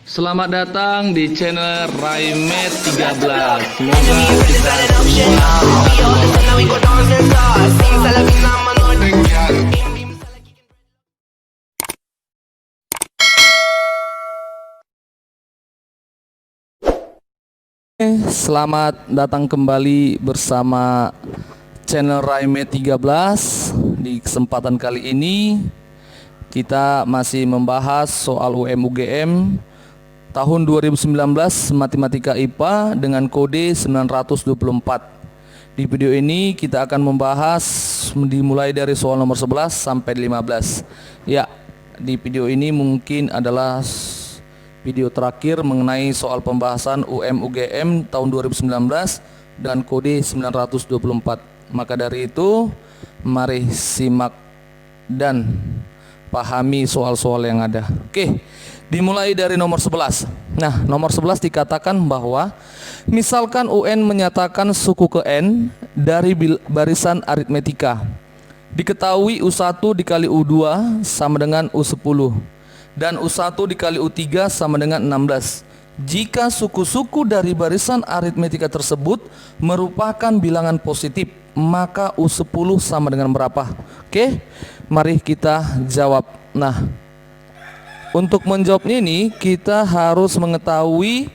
Selamat datang di channel Raimet 13. Semoga kita semua selamat datang kembali bersama channel Raimet 13. Di kesempatan kali ini kita masih membahas soal UM-UGM tahun 2019 Matematika IPA dengan kode 924. Di video ini kita akan membahas dimulai dari soal nomor 11 sampai 15. Ya, di video ini mungkin adalah video terakhir mengenai soal pembahasan UM-UGM tahun 2019 dengan kode 924. Maka dari itu, mari simak dan pahami soal-soal yang ada. Oke, dimulai dari nomor 11. Nah, nomor 11 dikatakan bahwa misalkan UN menyatakan suku ke N dari barisan aritmetika. Diketahui U1 dikali U2 sama dengan U10 dan U1 dikali U3 sama dengan 16. Jika suku-suku dari barisan aritmetika tersebut merupakan bilangan positif, maka U10 sama dengan berapa? Oke, mari kita jawab. Nah, untuk menjawabnya ini kita harus mengetahui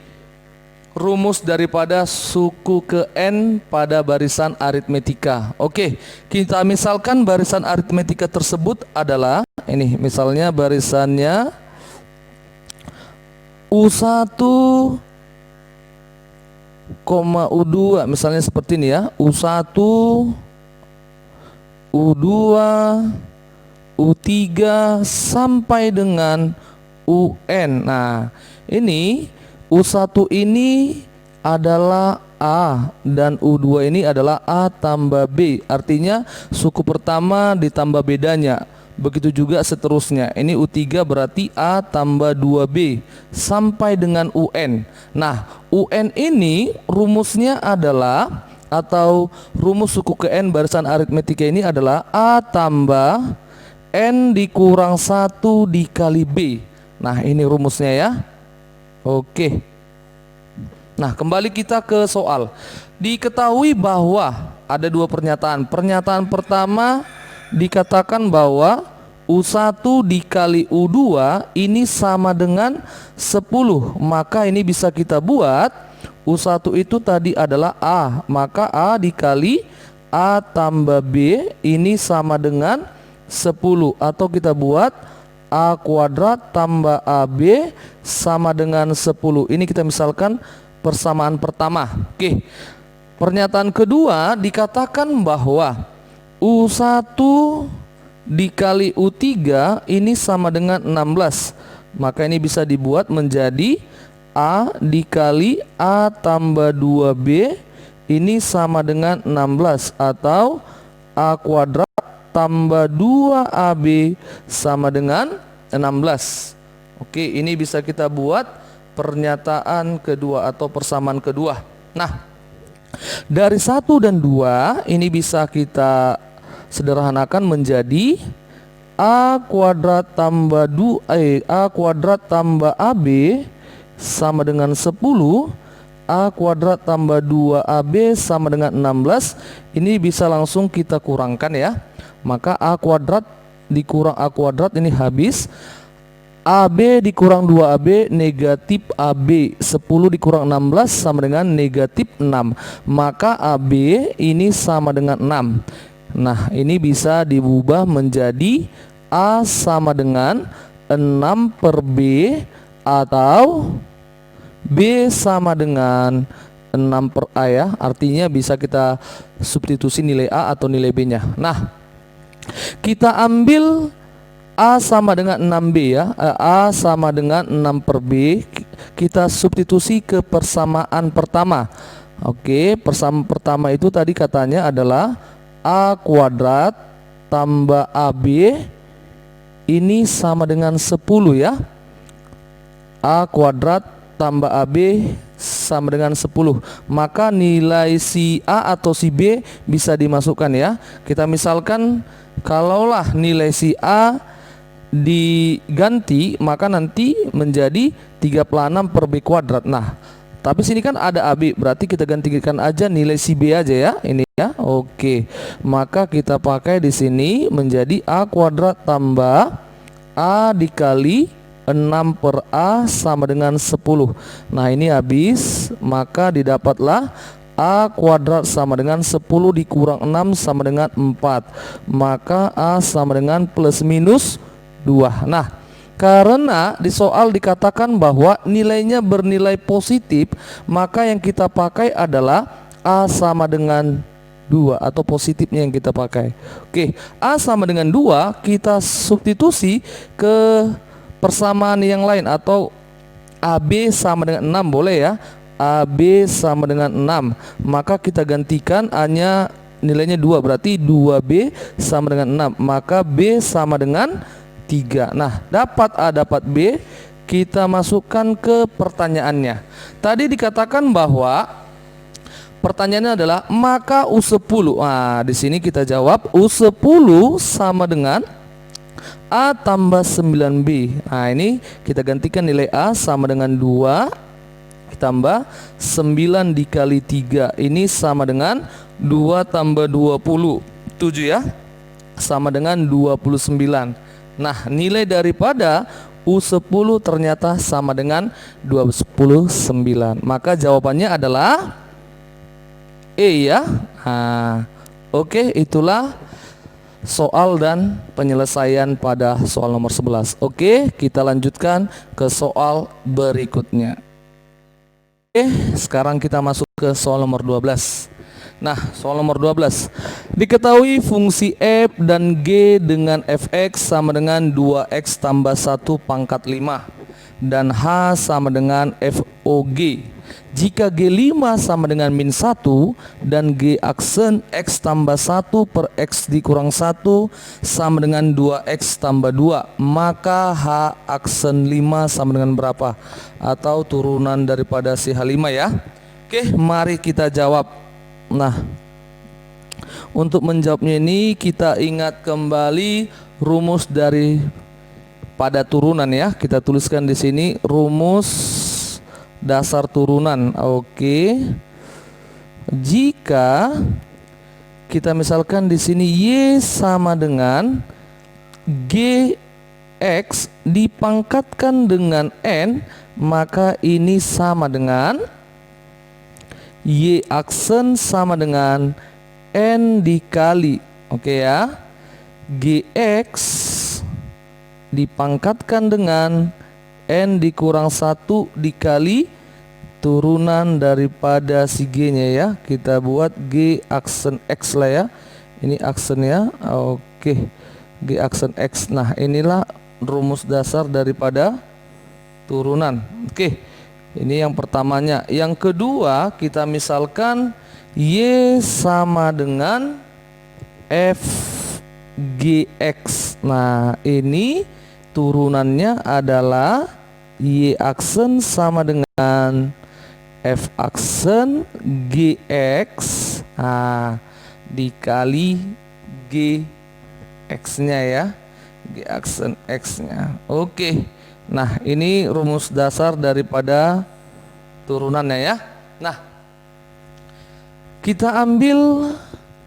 rumus daripada suku ke N pada barisan aritmetika. Oke, kita misalkan barisan aritmetika tersebut adalah ini, misalnya barisannya U1, U2, misalnya seperti ini ya, U1, U2, U3 sampai dengan UN. Nah, ini U1 ini adalah A dan U2 ini adalah A tambah B. Artinya suku pertama ditambah bedanya. Begitu juga seterusnya. Ini U3 berarti A tambah 2B sampai dengan UN. Nah, UN ini rumusnya adalah, atau rumus suku ke N barisan aritmetika ini adalah A tambah N dikurang 1 dikali B. Nah, ini rumusnya ya. Oke. Nah, kembali kita ke soal. Diketahui bahwa ada dua pernyataan. Pernyataan pertama dikatakan bahwa U1 dikali U2 ini sama dengan 10. Maka ini bisa kita buat U1 itu tadi adalah A, maka A dikali A tambah B ini sama dengan 10. Atau kita buat A kuadrat tambah AB sama dengan 10. Ini kita misalkan persamaan pertama. Oke. Pernyataan kedua dikatakan bahwa U1 dikali U3 ini sama dengan 16. Maka ini bisa dibuat menjadi A dikali A tambah 2B ini sama dengan 16, atau A kuadrat tambah 2AB sama dengan 16. Oke, ini bisa kita buat pernyataan kedua atau persamaan kedua. Nah, dari 1 dan 2 ini bisa kita sederhanakan menjadi A kuadrat tambah A kuadrat tambah AB sama dengan 10, A kuadrat tambah 2AB sama dengan 16. Ini bisa langsung kita kurangkan ya. Maka A kuadrat dikurang A kuadrat ini habis. AB dikurang 2AB negatif AB. 10 dikurang 16 sama dengan negatif 6. Maka AB ini sama dengan 6. Nah, ini bisa diubah menjadi A sama dengan 6 per B, atau B sama dengan 6 per A ya. Artinya bisa kita substitusi nilai A atau nilai B nya. Nah, kita ambil A sama dengan 6B ya. A sama dengan 6 per B. Kita substitusi ke persamaan pertama. Oke, persamaan pertama itu tadi katanya adalah A kuadrat tambah AB ini sama dengan 10 ya. A kuadrat tambah AB sama dengan 10. Maka nilai si A atau si B bisa dimasukkan ya. Kita misalkan kalaulah nilai si A diganti, maka nanti menjadi 36 per B kuadrat. Nah, tapi sini kan ada AB, berarti kita gantikan aja nilai si B aja ya, ini ya. Oke, maka kita pakai di sini menjadi A kuadrat tambah A dikali 6 per A sama dengan 10. Nah, ini habis, maka didapatlah A kuadrat sama dengan 10 dikurang 6 sama dengan 4. Maka A sama dengan plus minus 2. Nah, karena di soal dikatakan bahwa nilainya bernilai positif, maka yang kita pakai adalah A sama dengan 2 atau positifnya yang kita pakai. Oke, A sama dengan 2 kita substitusi ke persamaan yang lain, atau AB sama dengan 6 boleh ya. AB sama dengan 6, maka kita gantikan A-nya nilainya 2, berarti 2B sama dengan 6, maka B sama dengan 3. Nah, dapat A dapat B, kita masukkan ke pertanyaannya. Tadi dikatakan bahwa pertanyaannya adalah maka U10. Nah, di sini kita jawab U10 sama dengan A tambah 9B. Nah, ini kita gantikan nilai A sama dengan 2 tambah 9 dikali 3, ini sama dengan 2 tambah 20, 7 ya, sama dengan 29. Nah, nilai daripada U10 ternyata sama dengan 29. Maka jawabannya adalah E ya. Nah, oke, itulah soal dan penyelesaian pada soal nomor 11. Oke, kita lanjutkan ke soal berikutnya. Oke, sekarang kita masuk ke soal nomor 12. Nah, soal nomor 12. Diketahui fungsi f dan g dengan fx sama dengan 2x tambah 1 pangkat 5 dan h sama dengan fog. Jika G5 sama dengan min 1 dan G aksen X tambah 1 per X dikurang 1 sama dengan 2X tambah 2, maka H aksen 5 sama dengan berapa? Atau turunan daripada si H5 ya. Oke, mari kita jawab. Nah, untuk menjawabnya ini kita ingat kembali rumus dari pada turunan ya. Kita tuliskan di sini rumus dasar turunan. Oke. Jika kita misalkan di sini Y sama dengan GX dipangkatkan dengan N, maka ini sama dengan Y aksen sama dengan N dikali, oke ya, GX dipangkatkan dengan N dikurang 1 dikali turunan daripada si G nya ya. Kita buat G aksen X lah ya. Ini aksennya. Oke, G aksen X. Nah, inilah rumus dasar daripada turunan. Oke, ini yang pertamanya. Yang kedua, kita misalkan Y sama dengan FGX. Nah, ini turunannya adalah Y aksen sama dengan F aksen GX, nah, dikali GX nya ya, G aksen X nya. Oke, nah ini rumus dasar daripada turunannya ya. Nah, kita ambil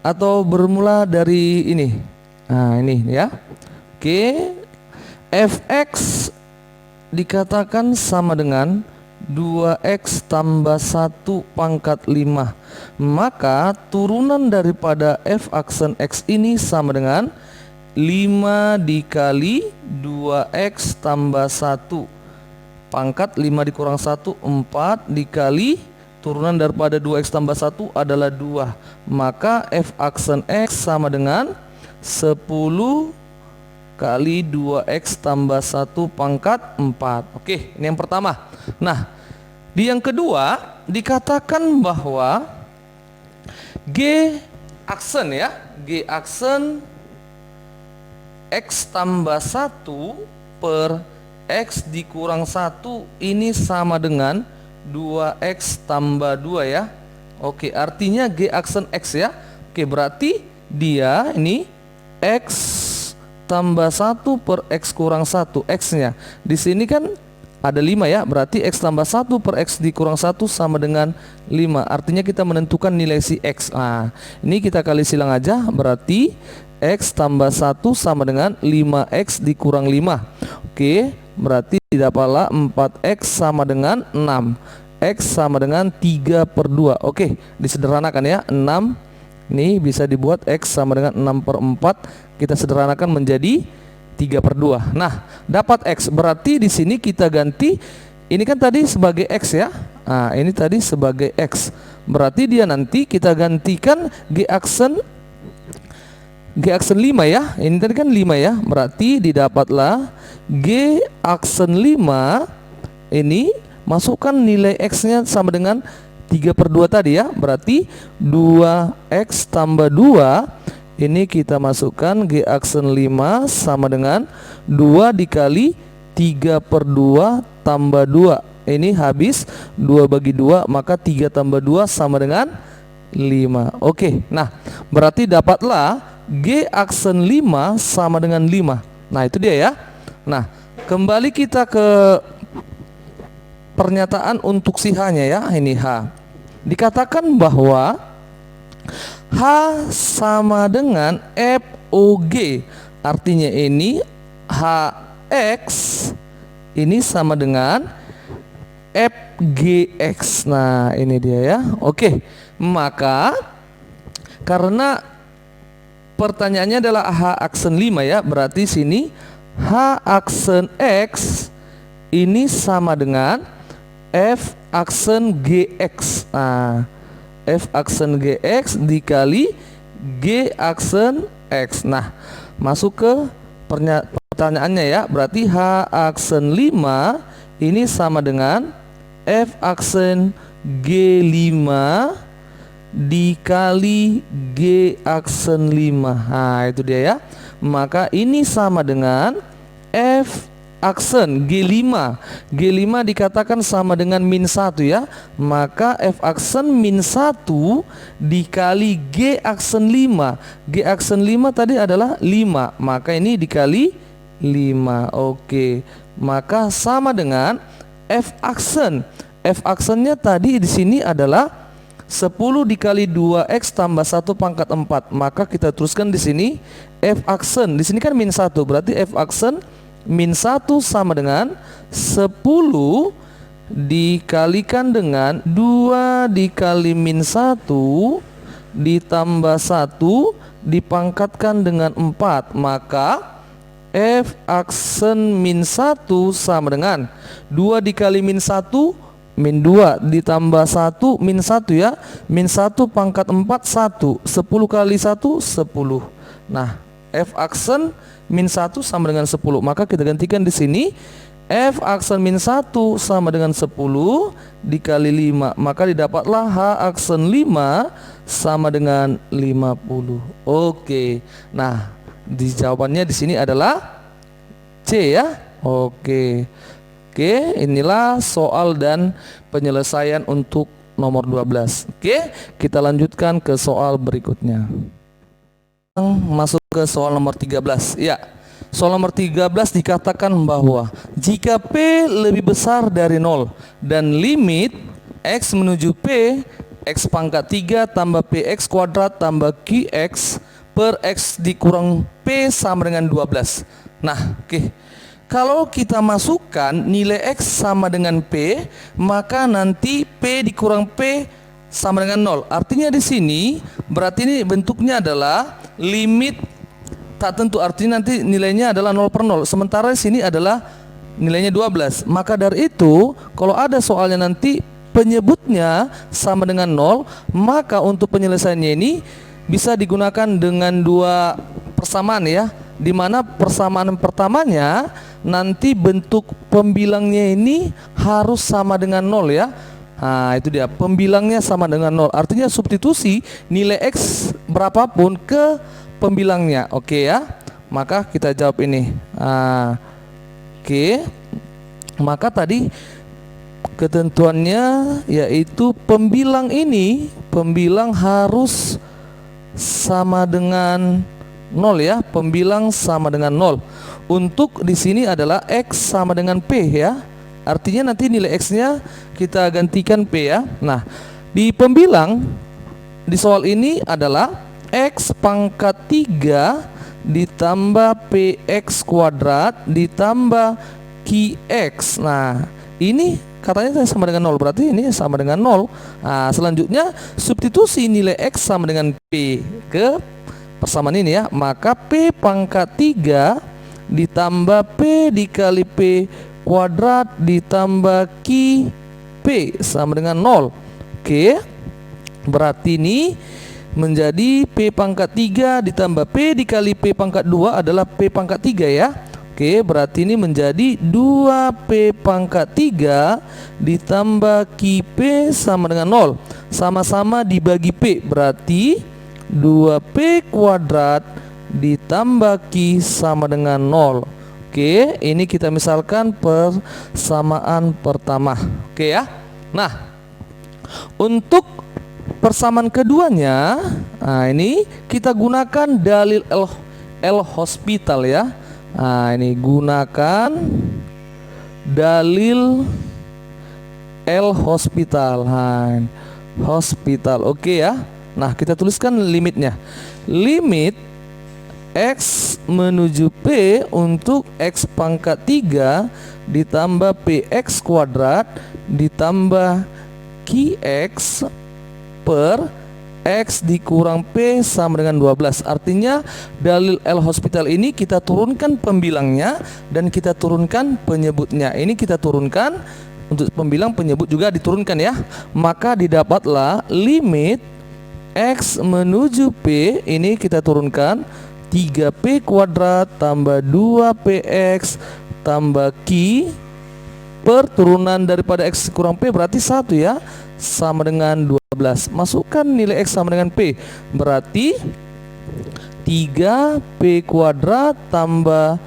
atau bermula dari ini. Nah, ini ya. Oke, Fx dikatakan sama dengan 2x tambah 1 pangkat 5, maka turunan daripada f aksen x ini sama dengan 5 dikali 2x tambah 1 pangkat 5 dikurang 1, 4 dikali turunan daripada 2x tambah 1 adalah 2, maka f aksen x sama dengan 10 kali 2x tambah 1 pangkat 4. Oke, ini yang pertama. Nah, di yang kedua dikatakan bahwa G aksen ya, G aksen X tambah 1 per X dikurang 1 ini sama dengan 2X tambah 2 ya. Oke, artinya G aksen X ya. Oke, berarti dia ini X tambah 1 per X kurang 1. X-nya di sini kan ada 5 ya, berarti X tambah 1 per X dikurang 1 sama dengan 5. Artinya kita menentukan nilai si X. Nah, ini kita kali silang aja, berarti X tambah 1 sama dengan 5X dikurang 5. Oke, berarti didapatlah 4X sama dengan 6. X sama dengan 3 per 2. Oke, disederhanakan ya, 6 ini bisa dibuat X sama dengan 6 per 4. Kita sederhanakan menjadi 3 per 2. Nah, dapat X. Berarti di sini kita ganti, ini kan tadi sebagai X ya. Nah, ini tadi sebagai X. Berarti dia nanti kita gantikan G aksen 5 ya. Ini tadi kan 5 ya. Berarti didapatlah G aksen 5. Ini masukkan nilai X-nya sama dengan 3 per 2 tadi ya. Berarti 2X tambah 2. Ini kita masukkan G aksen 5 sama dengan 2 dikali 3 per 2 tambah 2. Ini habis 2 bagi 2, maka 3 tambah 2 sama dengan 5. Oke, nah berarti dapatlah G aksen 5 sama dengan 5. Nah itu dia ya. Nah kembali kita ke pernyataan untuk si H-nya ya. Ini H. Dikatakan bahwa H sama dengan FOG. Artinya ini HX ini sama dengan FGX. Nah ini dia ya. Oke, maka karena pertanyaannya adalah H aksen 5 ya, berarti sini H aksen X ini sama dengan F aksen GX. Nah F aksen GX dikali G aksen X. Nah masuk ke pertanyaannya ya. Berarti H aksen 5 ini sama dengan F aksen G5 dikali G aksen 5. Nah itu dia ya. Maka ini sama dengan F aksen G5. G5 dikatakan sama dengan min 1 ya. Maka F aksen min 1 dikali G aksen 5. G aksen 5 tadi adalah 5. Maka ini dikali 5. Oke. Maka sama dengan F aksen. F aksennya tadi di sini adalah 10 dikali 2X tambah 1 pangkat 4. Maka kita teruskan di sini F aksen. Di sini kan min 1. Berarti F aksen min 1 sama dengan 10 dikalikan dengan 2 dikali min 1 ditambah 1 dipangkatkan dengan 4. Maka F aksen min 1 sama dengan 2 dikali min 1 min 2 ditambah 1 min 1 ya. Min 1 pangkat 4 1. 10 kali 1 10. Nah F aksen min 1 sama dengan 10. Maka kita gantikan di sini F aksen min 1 sama dengan 10 dikali 5. Maka didapatlah H aksen 5 sama dengan 50. Oke. Nah, di jawabannya di sini adalah C ya. Oke. Oke, inilah soal dan penyelesaian untuk nomor 12. Oke, kita lanjutkan ke soal berikutnya. Masuk ke soal nomor 13. Ya. Soal nomor 13 dikatakan bahwa jika P lebih besar dari 0 dan limit X menuju P, X pangkat 3 tambah PX kuadrat tambah QX per X dikurang P sama dengan 12. Nah, oke. Kalau kita masukkan nilai X sama dengan P, maka nanti P dikurang P sama dengan 0. Artinya di sini berarti ini bentuknya adalah limit tak tentu, artinya nanti nilainya adalah 0 per 0. Sementara di sini adalah nilainya 12. Maka dari itu kalau ada soalnya nanti penyebutnya sama dengan 0, maka untuk penyelesaiannya ini bisa digunakan dengan dua persamaan ya. Dimana persamaan pertamanya nanti bentuk pembilangnya ini harus sama dengan 0 ya. Nah itu dia, pembilangnya sama dengan 0. Artinya substitusi nilai X berapapun ke pembilangnya. Oke ya. Maka kita jawab ini. Nah, oke. Maka tadi ketentuannya yaitu pembilang ini, pembilang harus sama dengan 0 ya, pembilang sama dengan 0. Untuk di sini adalah X sama dengan P ya. Artinya nanti nilai X-nya kita gantikan P ya. Nah, di pembilang di soal ini adalah X pangkat 3 ditambah PX kuadrat ditambah QX. Nah, ini katanya sama dengan 0, berarti ini sama dengan 0. Nah, selanjutnya substitusi nilai X sama dengan P ke persamaan ini ya. Maka P pangkat 3 ditambah P dikali P kuadrat ditambah Q P sama dengan 0. Oke, berarti ini menjadi P pangkat 3 ditambah P dikali P pangkat 2 adalah P pangkat 3 ya. Oke, berarti ini menjadi 2P pangkat 3 ditambah QP sama dengan 0. Sama-sama dibagi P, berarti 2P kuadrat ditambah Q sama dengan 0. Oke, ini kita misalkan persamaan pertama. Oke ya. Nah, untuk persamaan keduanya, nah ini kita gunakan dalil L'Hospital ya. Nah, ini gunakan dalil L'Hospital. Nah, hospital. Oke ya. Nah, kita tuliskan limitnya. Limit X menuju P untuk X pangkat 3 ditambah PX kuadrat ditambah QX per X dikurang P sama dengan 12. Artinya dalil L'Hospital ini kita turunkan pembilangnya dan kita turunkan penyebutnya. Ini kita turunkan untuk pembilang, penyebut juga diturunkan ya. Maka didapatlah limit X menuju P, ini kita turunkan 3P kuadrat tambah 2PX tambah Q per turunan daripada X kurang P berarti 1 ya, sama dengan 12. Masukkan nilai X sama dengan P, berarti 3P kuadrat tambah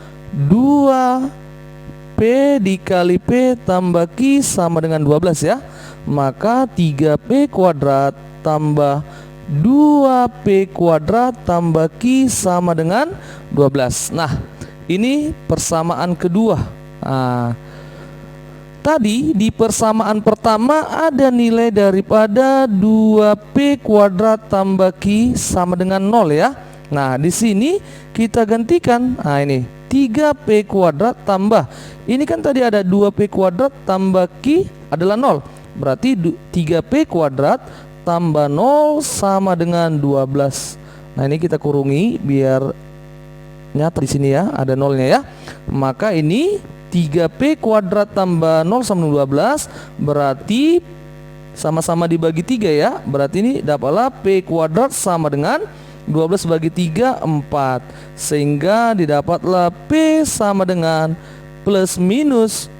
2P dikali P tambah Q sama dengan 12 ya. Maka 3P kuadrat tambah 2P kuadrat tambah Q sama dengan 12. Nah, ini persamaan kedua. Nah, tadi di persamaan pertama ada nilai daripada 2P kuadrat tambah Q sama dengan 0 ya. Nah, di sini kita gantikan. Nah, ini 3P kuadrat tambah, ini kan tadi ada 2P kuadrat tambah Q adalah 0. Berarti 3P kuadrat tambah 0 sama dengan 12. Nah, ini kita kurungi biar nyata di sini ya, ada nolnya ya. Maka ini 3P kuadrat tambah 0 sama 12 berarti sama-sama dibagi 3 ya. Berarti ini dapatlah P kuadrat sama dengan 12 bagi 3 4. Sehingga didapatlah P sama dengan plus minus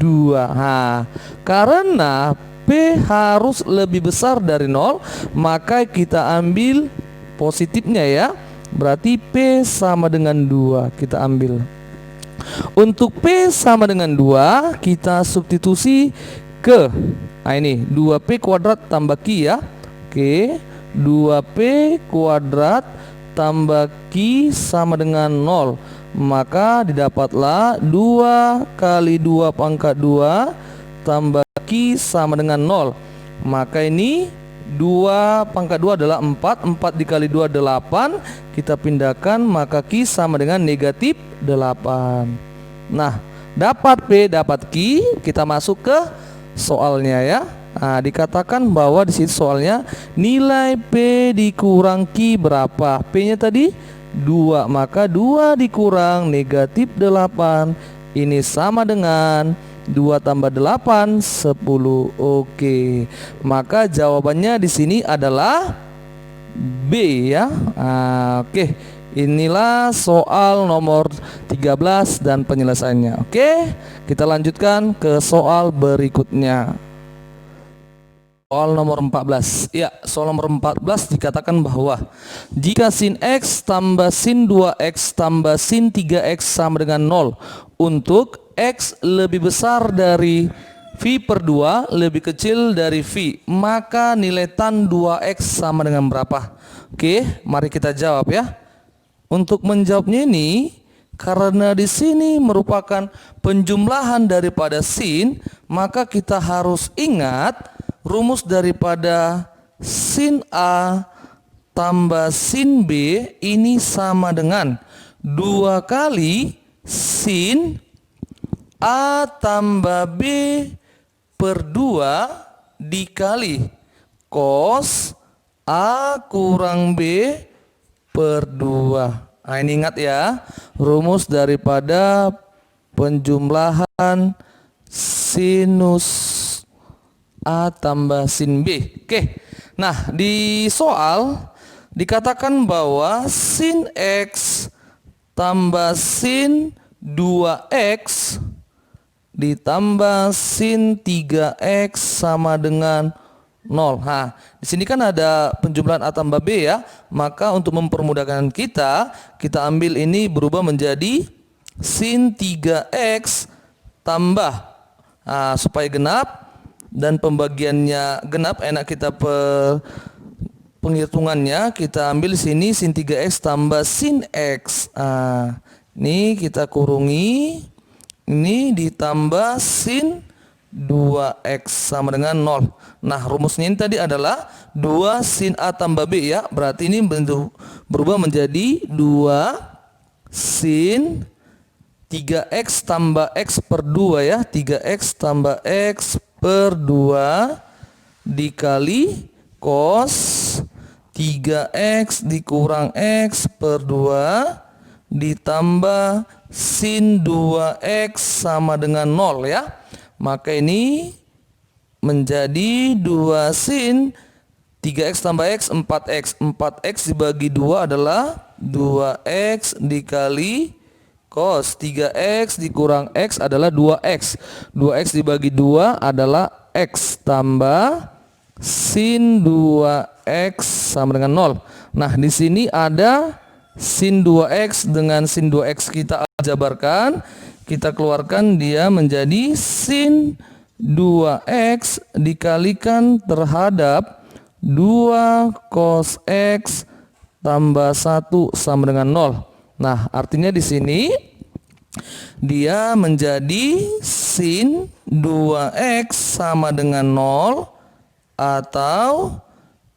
2. Nah, karena P harus lebih besar dari 0, maka kita ambil positifnya ya. Berarti P sama dengan 2 kita ambil. Untuk P sama dengan 2 kita substitusi ke, nah ini 2P kuadrat tambah Q ya. Oke, 2P kuadrat tambah Q sama dengan 0. Maka didapatlah 2 kali 2 pangkat 2 tambah Q sama dengan 0. Maka ini 2 pangkat 2 adalah 4. 4 dikali 2 8. Kita pindahkan, maka Q sama dengan negatif 8. Nah, dapat P, dapat Q, kita masuk ke soalnya ya. Nah, dikatakan bahwa di sini soalnya nilai P dikurang Q berapa? P nya tadi 2, maka 2 dikurang negatif 8 ini sama dengan 2 tambah 8 10. Oke, maka jawabannya di sini adalah B ya. Oke, inilah soal nomor 13 dan penyelesaiannya. Oke, kita lanjutkan ke soal berikutnya. Soal nomor 14. Ya, soal nomor 14 dikatakan bahwa jika sin X tambah sin 2X tambah sin 3X sama dengan 0 untuk X lebih besar dari V per 2 lebih kecil dari V, maka nilai tan 2X sama dengan berapa? Oke, mari kita jawab ya. Untuk menjawabnya ini, karena di sini merupakan penjumlahan daripada sin, maka kita harus ingat rumus daripada sin A tambah sin B ini sama dengan 2 kali sin A tambah B per 2 dikali cos A kurang B per 2. Nah, ini ingat ya, rumus daripada penjumlahan sinus A tambah sin B. Oke. Nah, di soal dikatakan bahwa sin X tambah sin 2X ditambah sin 3X sama dengan 0. Nah, di sini kan ada penjumlahan A tambah B ya. Maka untuk mempermudahkan kita ambil ini berubah menjadi sin 3X tambah. Nah, supaya genap dan pembagiannya genap, enak kita penghitungannya. Kita ambil sini sin 3X tambah sin X. Nah, ini kita kurungi. Ini ditambah sin 2X sama dengan 0. Nah, rumusnya ini tadi adalah 2 sin A tambah B ya. Berarti ini berubah menjadi 2 sin 3X tambah X per 2 ya. 3X tambah X per 2 dikali cos 3X dikurang X per 2 ditambah sin 2X sama dengan 0 ya. Maka ini menjadi 2 sin 3X tambah X 4X. 4X dibagi 2 adalah 2X dikali cos 3X dikurang X adalah 2X. 2X dibagi 2 adalah X tambah sin 2X sama dengan 0. Nah, di sini ada sin 2X dengan sin 2X kita jabarkan. Kita keluarkan, dia menjadi sin 2X dikalikan terhadap 2 cos X tambah 1 sama dengan 0. Nah, artinya di sini dia menjadi sin 2X sama dengan 0 atau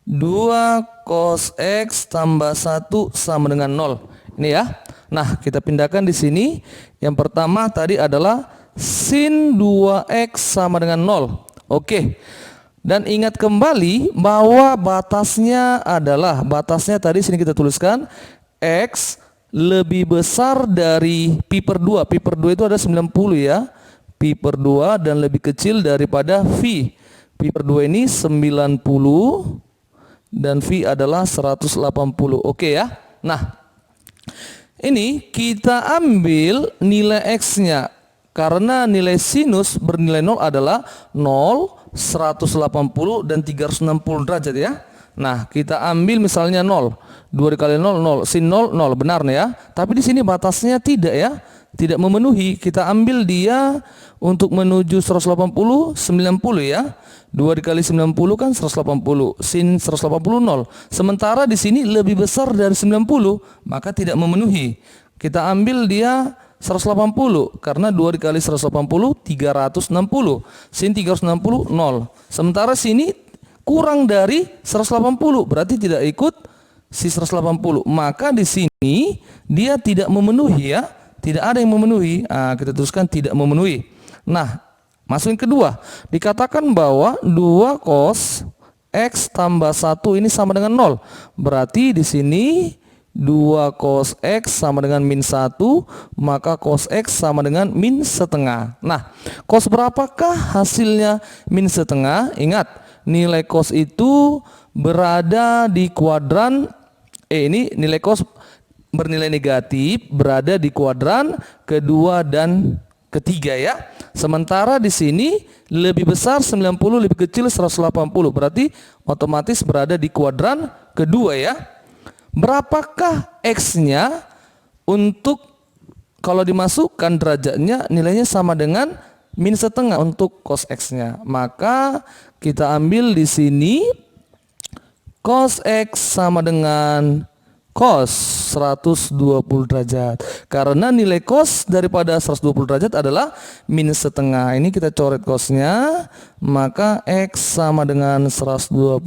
2 cos X tambah 1 sama dengan 0. Ini ya. Nah, kita pindahkan di sini. Yang pertama tadi adalah sin 2X sama dengan 0. Oke. Dan ingat kembali bahwa batasnya tadi sini kita tuliskan X lebih besar dari pi per 2. Pi per 2 itu ada 90 ya. Pi per 2 dan lebih kecil daripada V. Pi per 2 ini 90 dan V adalah 180. Oke ya. Nah, ini kita ambil nilai X-nya. Karena nilai sinus bernilai 0 adalah 0, 180, dan 360 derajat ya. Nah, kita ambil misalnya 0. 2 dikali 0, 0. Sin 0, 0. Benar nih ya. Tapi di sini batasnya tidak ya. Tidak memenuhi. Kita ambil dia untuk menuju 180, 90 ya. 2 dikali 90 kan 180. Sin 180 0. Sementara di sini lebih besar dari 90, maka tidak memenuhi. Kita ambil dia 180 karena 2 dikali 180 360. Sin 360 0. Sementara sini kurang dari 180, berarti tidak ikut si 180. Maka di sini dia tidak memenuhi ya. Tidak ada yang memenuhi. Nah, kita teruskan tidak memenuhi. Nah, masuk yang kedua, dikatakan bahwa 2 cos X tambah 1 ini sama dengan 0. Berarti di sini 2 cos X sama dengan min 1, maka cos X sama dengan min setengah. Nah, cos berapakah hasilnya min setengah? Ingat, nilai cos itu berada di kuadran, ini nilai cos bernilai negatif, berada di kuadran kedua dan ketiga ya. Sementara di sini lebih besar 90, lebih kecil 180. Berarti otomatis berada di kuadran kedua ya. Berapakah X-nya? Untuk kalau dimasukkan derajatnya nilainya sama dengan min setengah untuk cos X-nya. Maka kita ambil di sini cos X sama dengan cos 120 derajat. Karena nilai cos daripada 120 derajat adalah min setengah. Ini kita coret cosnya, maka X sama dengan 120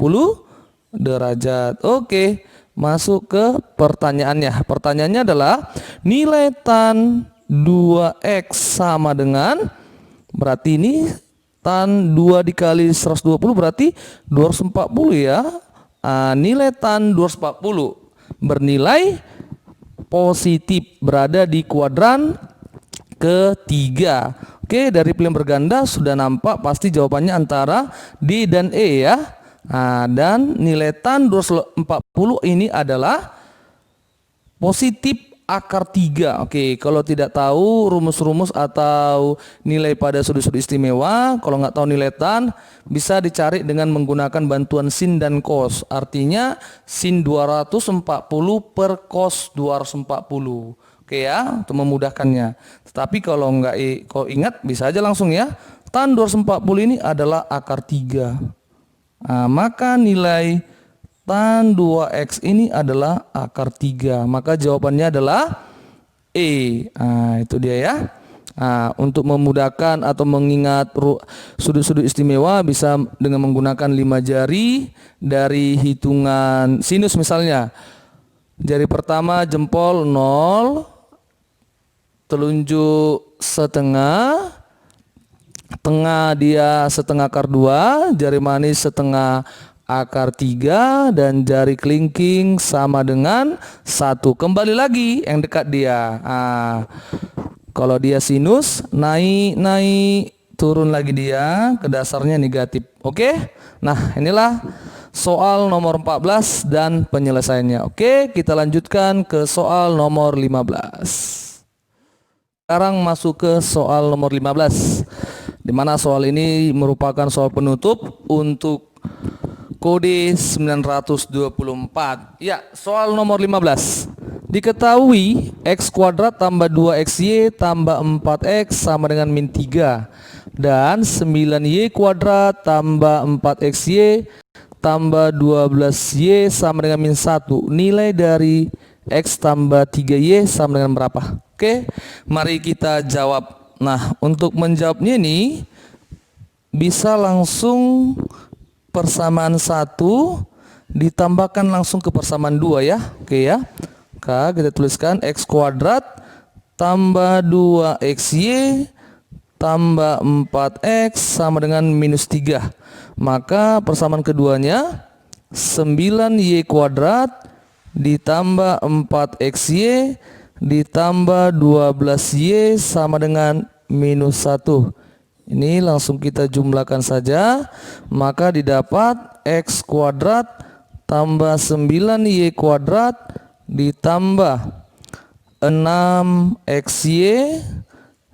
derajat. Oke, masuk ke pertanyaannya. Pertanyaannya adalah nilai tan 2X sama dengan, berarti ini tan 2 dikali 120 berarti 240 ya. Nilai tan 240 bernilai positif, berada di kuadran ketiga. Oke, dari pilihan berganda sudah nampak pasti jawabannya antara D dan E ya. Dan nilai tan 240 ini adalah positif akar 3. Oke, kalau tidak tahu rumus-rumus atau nilai pada sudut-sudut istimewa, kalau nggak tahu nilai tan, bisa dicari dengan menggunakan bantuan sin dan cos. Artinya sin 240 per cos 240. Oke ya, untuk memudahkannya. Tetapi kalau nggak kau ingat, bisa aja langsung ya. Tan 240 ini adalah akar 3. Maka nilai tan 2X ini adalah akar 3. Maka jawabannya adalah E. Itu dia ya. Untuk memudahkan atau mengingat sudut-sudut istimewa bisa dengan menggunakan 5 jari dari hitungan sinus misalnya. Jari pertama jempol 0, telunjuk setengah, tengah dia setengah akar 2, jari manis setengah akar 3, dan jari kelingking sama dengan 1. Kembali lagi yang dekat dia. Kalau dia sinus, naik, turun lagi dia, ke dasarnya negatif. Oke? Nah, inilah soal nomor 14 dan penyelesaiannya. Oke, kita lanjutkan ke soal nomor 15. Sekarang masuk ke soal nomor 15, di mana soal ini merupakan soal penutup untuk kode 924. Ya, soal nomor 15. Diketahui X kuadrat tambah 2XY tambah 4X sama dengan min 3. Dan 9Y kuadrat tambah 4XY tambah 12Y sama dengan min 1. Nilai dari X tambah 3Y sama dengan berapa? Oke, mari kita jawab. Nah, untuk menjawabnya ini bisa langsung persamaan 1 ditambahkan langsung ke persamaan 2 ya. Oke ya. Kita tuliskan X kuadrat tambah 2XY tambah 4X sama dengan minus 3. Maka persamaan keduanya 9Y kuadrat ditambah 4XY ditambah 12Y sama dengan minus 1. Ini langsung kita jumlahkan saja. Maka didapat X kuadrat tambah 9Y kuadrat ditambah 6XY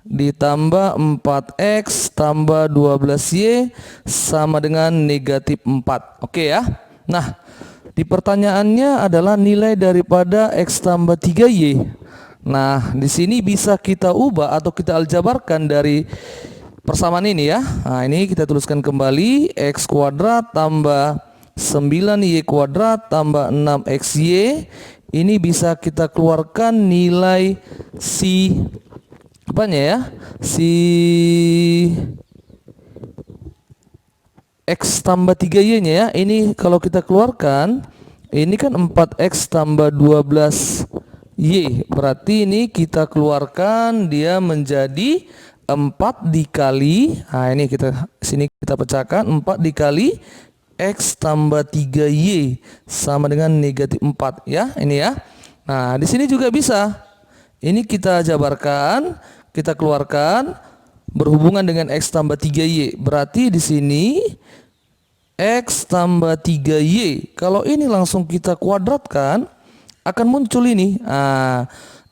ditambah 4X tambah 12Y sama dengan negatif 4. Oke ya. Nah, di pertanyaannya adalah nilai daripada X tambah 3Y. Nah, di sini bisa kita ubah atau kita aljabarkan dari persamaan ini ya. Nah, ini kita tuliskan kembali X kuadrat tambah 9Y kuadrat tambah 6XY. Ini bisa kita keluarkan nilai si apanya ya? Si X tambah 3Y-nya ya. Ini kalau kita keluarkan, ini kan 4X tambah 12Y. Berarti ini kita keluarkan dia menjadi 4 dikali, ini kita sini kita pecahkan 4 dikali X tambah 3Y sama dengan negatif 4 ya, ini ya. Nah, di sini juga bisa. Ini kita jabarkan, kita keluarkan berhubungan dengan X tambah 3Y. Berarti di sini X tambah 3Y. Kalau ini langsung kita kuadratkan, akan muncul ini.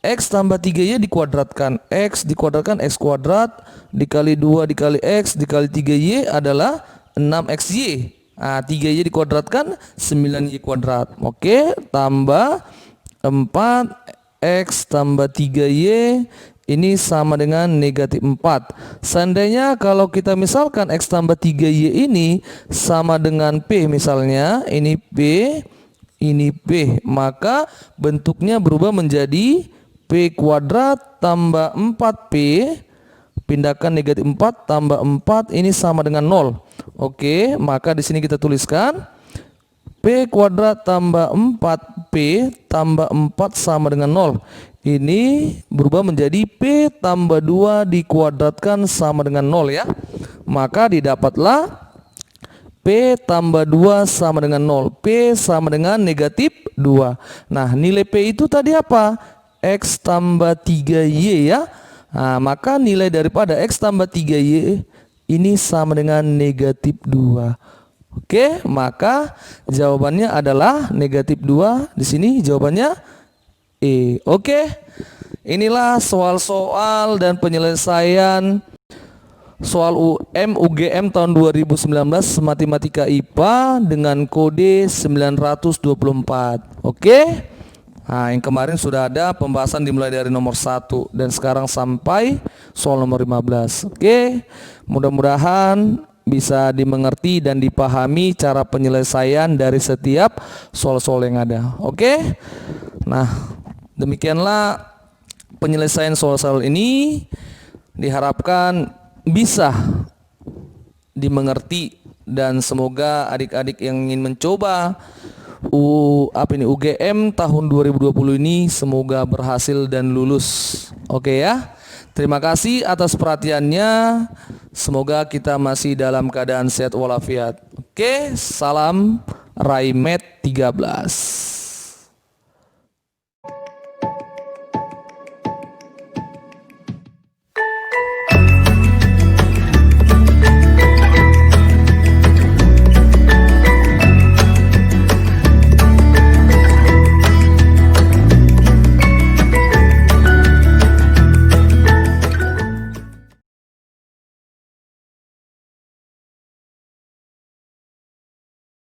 X tambah 3Y dikuadratkan. X dikuadratkan X kuadrat dikali 2 dikali X dikali 3Y adalah 6XY. 3Y dikuadratkan 9Y kuadrat. Oke, tambah 4X tambah 3Y ini sama dengan negatif 4. Seandainya kalau kita misalkan X tambah 3Y ini sama dengan P misalnya, ini P, ini P. Maka bentuknya berubah menjadi P kuadrat tambah 4P. Pindahkan negatif 4 tambah 4 ini sama dengan 0. Oke, maka di sini kita tuliskan P kuadrat tambah 4P tambah 4 sama dengan 0. Ini berubah menjadi P tambah 2 dikuadratkan sama dengan 0 ya. Maka didapatlah P tambah 2 sama dengan 0. P sama dengan negatif 2. Nah, nilai P itu tadi apa? X tambah 3Y ya. Nah, maka nilai daripada X tambah 3Y ini sama dengan negatif 2. Oke, maka jawabannya adalah negatif 2. Di sini jawabannya E. Oke, inilah soal-soal dan penyelesaian soal UGM tahun 2019 Matematika IPA dengan kode 924. Oke. Nah, yang kemarin sudah ada pembahasan dimulai dari nomor 1 dan sekarang sampai soal nomor 15. Oke. Mudah-mudahan bisa dimengerti dan dipahami cara penyelesaian dari setiap soal-soal yang ada. Oke. Nah, demikianlah penyelesaian soal-soal ini, diharapkan bisa dimengerti dan semoga adik-adik yang ingin mencoba UGM tahun 2020 ini semoga berhasil dan lulus. Oke ya. Terima kasih atas perhatiannya. Semoga kita masih dalam keadaan sehat walafiat. Oke, salam Raimet 13.